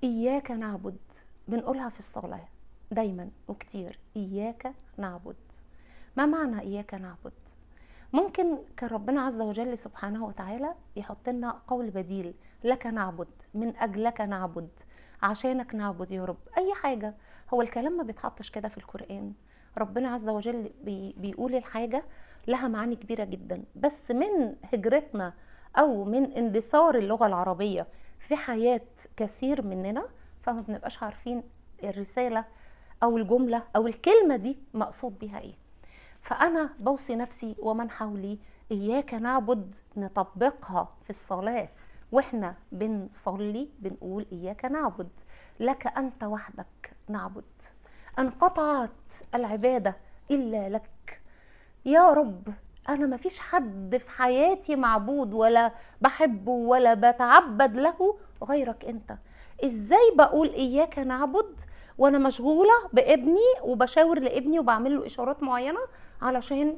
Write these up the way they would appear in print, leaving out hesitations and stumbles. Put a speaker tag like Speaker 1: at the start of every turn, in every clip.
Speaker 1: إياك نعبد، بنقولها في الصلاة دايما وكتير، إياك نعبد. ما معنى إياك نعبد؟ ممكن كان ربنا عز وجل سبحانه وتعالى يحط لنا قول بديل، لك نعبد، من أجلك نعبد، عشانك نعبد يا رب، أي حاجة. هو الكلام ما بيتحطش كده في القرآن. ربنا عز وجل بيقول الحاجة لها معاني كبيرة جدا، بس من هجرتنا أو من اندثار اللغة العربية في حياة كثير مننا، فما بنبقاش عارفين الرسالة أو الجملة أو الكلمة دي مقصود بيها إيه. فأنا بوصي نفسي ومن حولي إياك نعبد نطبقها في الصلاة، وإحنا بنصلي بنقول إياك نعبد، لك أنت وحدك نعبد، انقطعت العبادة إلا لك يا رب. أنا مفيش حد في حياتي معبود ولا بحبه ولا بتعبد له غيرك أنت. إزاي بقول إياك نعبد وانا مشغوله بابني وبشاور لابني وبعمل له اشارات معينه علشان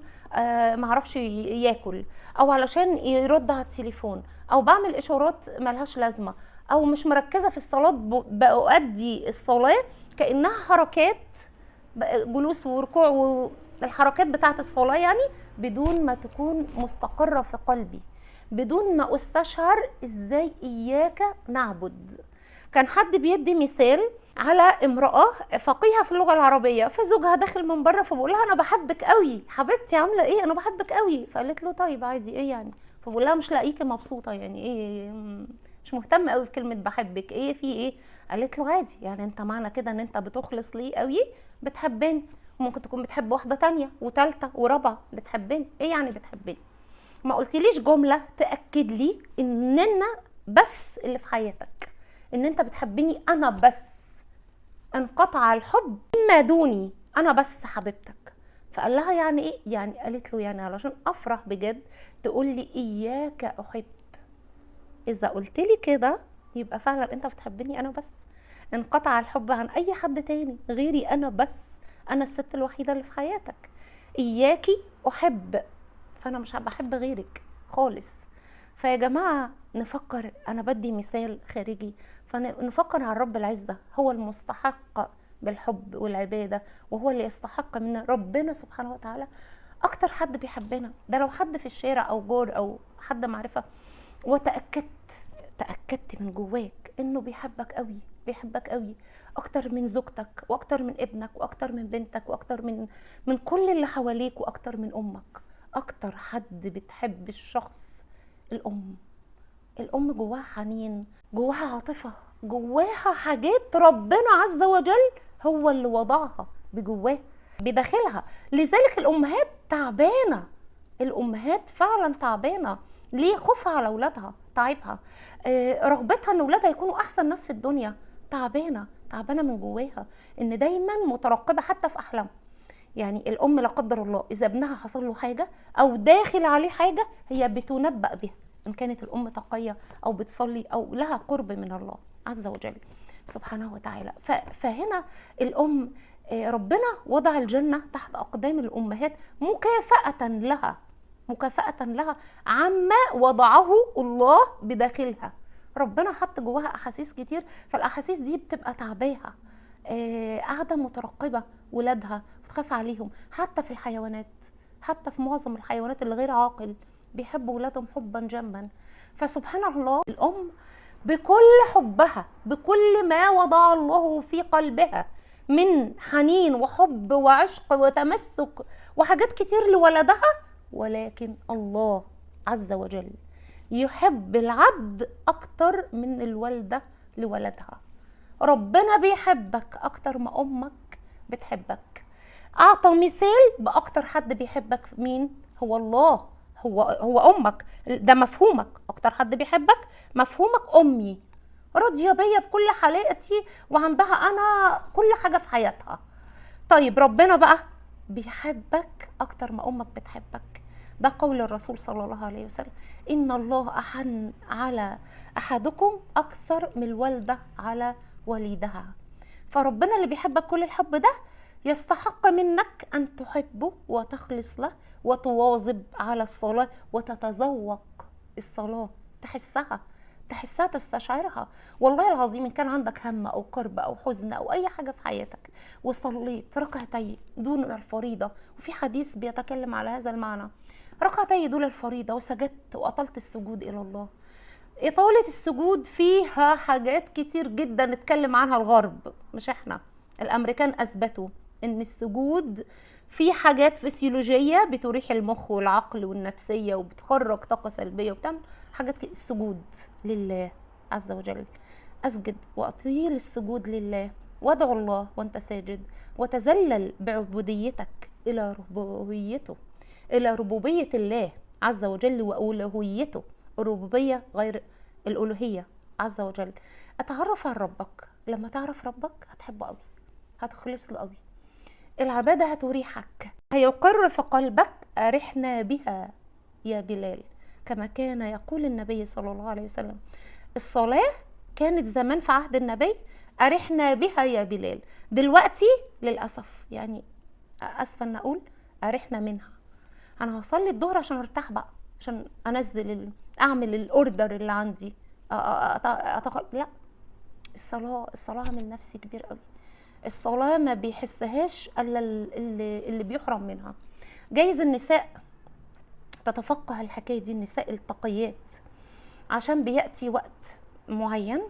Speaker 1: معرفش ياكل، او علشان يرد على التليفون، او بعمل اشارات ملهاش لازمه، او مش مركزه في الصلاه بأؤدي الصلاه كانها حركات جلوس وركوع والحركات بتاعه الصلاه يعني، بدون ما تكون مستقره في قلبي، بدون ما استشعر ازاي اياك نعبد. كان حد بيدي مثال على امرأة فقيهة في اللغة العربية، فزوجها داخل من بره فبقول لها انا بحبك قوي حبيبتي، عاملة ايه؟ انا بحبك قوي. فقالت له طيب عادي، ايه يعني؟ فبقول لها مش لاقيكي مبسوطة يعني، ايه مش مهتمة قوي بكلمة بحبك، ايه في ايه؟ قالت له عادي، يعني انت معنى كده ان انت بتخلص لي قوي بتحبني، ممكن تكون بتحب واحدة تانية وتالتة ورابعة بتحبني، ايه يعني بتحبني؟ ما قلتليش جملة تأكد لي ان انا بس اللي في حياتك، ان انت بتحبني انا بس، انقطع الحب مما دوني، انا بس حبيبتك. فقال لها يعني ايه يعني؟ قالت له يعني علشان افرح بجد تقول لي اياك احب، اذا قلت لي كده يبقى فعلا انت بتحبني انا بس، انقطع الحب عن اي حد تاني غيري انا بس، انا الست الوحيده اللي في حياتك، اياكي احب، فانا مش بحب غيرك خالص. فيا جماعه نفكر، انا بدي مثال خارجي، فنفكر على الرب العزه، هو المستحق بالحب والعباده، وهو اللي يستحق من ربنا سبحانه وتعالى اكتر حد بيحبنا. ده لو حد في الشارع او جار او حد معرفه، تأكدت من جواك انه بيحبك قوي، بيحبك قوي اكتر من زوجتك واكتر من ابنك واكتر من بنتك واكتر من كل اللي حواليك واكتر من امك. اكتر حد بتحب الشخص الام. الام جواها حنين، جواها عاطفة، جواها حاجات ربنا عز وجل هو اللي وضعها بجواها بداخلها. لذلك الامهات تعبانة، الامهات فعلا تعبانة. ليه؟ خوفها على اولادها تعبها، رغبتها ان اولادها يكونوا احسن ناس في الدنيا، تعبانة من جواها، ان دايما مترقبة حتى في احلامها. يعني الام لا قدر الله اذا ابنها حصل له حاجه او داخل عليه حاجه هي بتنبأ بها، ان كانت الام تقيه او بتصلي او لها قرب من الله عز وجل سبحانه وتعالى. فهنا الام ربنا وضع الجنه تحت اقدام الامهات مكافأة لها عما وضعه الله بداخلها. ربنا حط جواها احاسيس كتير، فالاحاسيس دي بتبقى تعباها، قاعده مترقبه ولادها وتخاف عليهم. حتى في الحيوانات، حتى في معظم الحيوانات اللي غير عاقل بيحبوا ولادهم حبا جما. فسبحان الله الام بكل حبها، بكل ما وضع الله في قلبها من حنين وحب وعشق وتمسك وحاجات كتير لولدها، ولكن الله عز وجل يحب العبد اكتر من الوالده لولدها. ربنا بيحبك اكتر ما امك بتحبك. اعطى مثال باكتر حد بيحبك مين؟ هو الله، هو امك، ده مفهومك. اكتر حد بيحبك مفهومك امي، راضيه بيا بكل حالاتي وعندها انا كل حاجه في حياتها. طيب ربنا بقى بيحبك اكتر ما امك بتحبك. ده قول الرسول صلى الله عليه وسلم، ان الله احن على احدكم اكثر من الوالده على وليدها. فربنا اللي بيحبك كل الحب ده يستحق منك ان تحبه وتخلص له وتواظب على الصلاه وتتذوق الصلاه، تحسها تستشعرها. والله العظيم ان كان عندك هم او كرب او حزن او اي حاجه في حياتك وصليت ركعتين دون الفريضه، وفي حديث بيتكلم على هذا المعنى، ركعتين دون الفريضه وسجدت واطلت السجود الى الله. اطاله السجود فيها حاجات كتير جدا اتكلم عنها الغرب، مش احنا. الامريكان اثبتوا ان السجود في حاجات فسيولوجيه بتريح المخ والعقل والنفسيه وبتخرج طاقه سلبيه وبتعمل حاجات السجود لله عز وجل. اسجد واطيل السجود لله، وادعو الله وانت ساجد، وتذلل بعبوديتك الى ربوبيته، الى ربوبيه الله عز وجل والوهيته. الربوبيه غير الالوهيه عز وجل. اتعرف على ربك، لما تعرف ربك هتحبه قوي، هتخلص له قوي. العباده هتريحك، هيقر في قلبك ارحنا بها يا بلال، كما كان يقول النبي صلى الله عليه وسلم. الصلاة كانت زمان في عهد النبي أرحنا بها يا بلال، دلوقتي للأسف يعني أسفة أن أقول أرحنا منها. أنا هصلي الظهر عشان أرتاح بقى، عشان أنزل أعمل الأوردر اللي عندي لا، الصلاة عامل نفسي كبير قوي. الصلاة ما بيحسهاش إلا اللي بيحرم منها. جايز النساء تتفقه الحكاية دي، النساء التقيات، عشان بيأتي وقت معين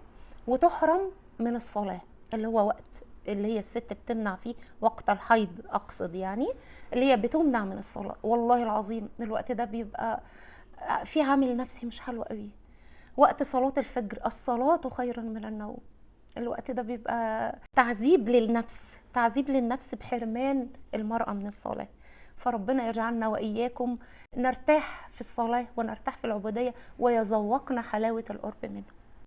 Speaker 1: وتحرم من الصلاة، اللي هو وقت اللي هي الست بتمنع فيه، وقت الحيض أقصد يعني، اللي هي بتمنع من الصلاة. والله العظيم الوقت ده بيبقى في عامل نفسي مش حلو قوي. وقت صلاة الفجر، الصلاة خير من النوم، الوقت ده بيبقى تعذيب للنفس، تعذيب للنفس بحرمان المرأة من الصلاة. فربنا يجعلنا وإياكم نرتاح في الصلاة ونرتاح في العبودية ويذوقنا حلاوة القرب منه.